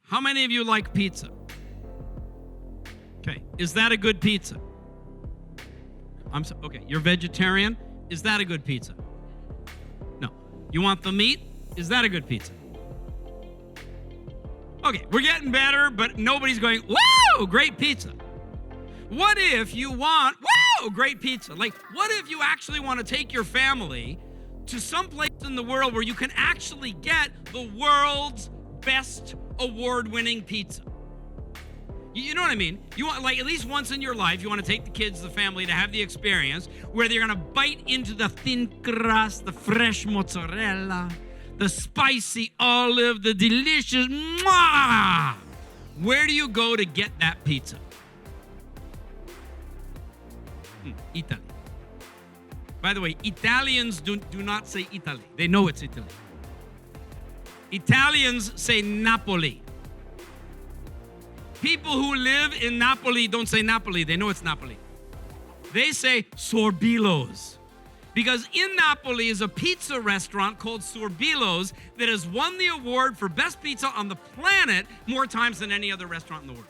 How many of you like pizza? Okay, is that a good pizza? Okay, you're vegetarian? Is that a good pizza? No. You want the meat? Is that a good pizza? Okay, we're getting better, but nobody's going, whoa, great pizza. What if you want, whoa, great pizza? Like, what if you actually want to take your family to some place in the world where you can actually get the world's best award-winning pizza? You know what I mean? You want, like, at least once in your life, you want to take the kids, the family, to have the experience where they're going to bite into the thin crust, the fresh mozzarella, the spicy olive, the delicious, mwah! Where do you go to get that pizza? Italy. By the way, Italians do not say Italy. They know it's Italy. Italians say Napoli. People who live in Napoli don't say Napoli. They know it's Napoli. They say Sorbillo's. Because in Napoli is a pizza restaurant called Sorbillo's that has won the award for best pizza on the planet more times than any other restaurant in the world.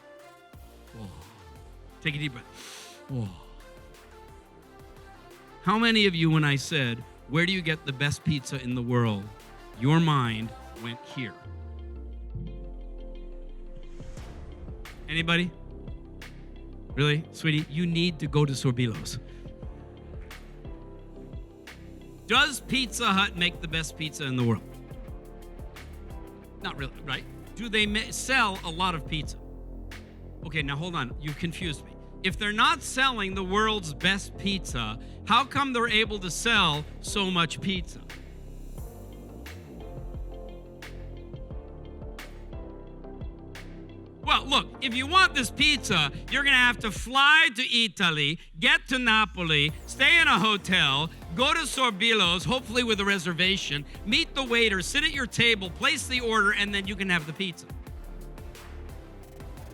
Whoa. Take a deep breath. Whoa. How many of you, when I said, where do you get the best pizza in the world, your mind went here? Anybody? Really? Sweetie, you need to go to Sorbillo's. Does Pizza Hut make the best pizza in the world? Not really, right? Do they sell a lot of pizza? Okay, now hold on. You've confused me. If they're not selling the world's best pizza, how come they're able to sell so much pizza? Well, look, if you want this pizza, you're going to have to fly to Italy, get to Napoli, stay in a hotel, go to Sorbillo's, hopefully with a reservation, meet the waiter, sit at your table, place the order, and then you can have the pizza.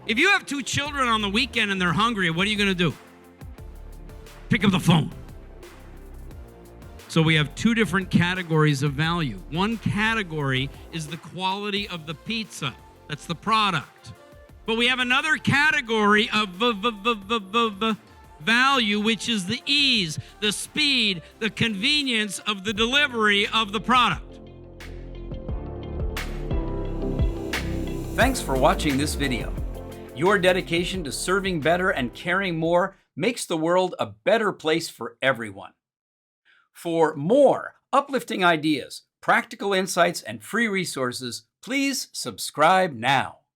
If you have 2 children on the weekend and they're hungry, what are you going to do? Pick up the phone. So we have 2 different categories of value. One category is the quality of the pizza. That's the product. But we have another category of value, which is the ease, the speed, the convenience of the delivery of the product. Thanks for watching this video. Your dedication to serving better and caring more makes the world a better place for everyone. For more uplifting ideas, practical insights, and free resources, please subscribe now.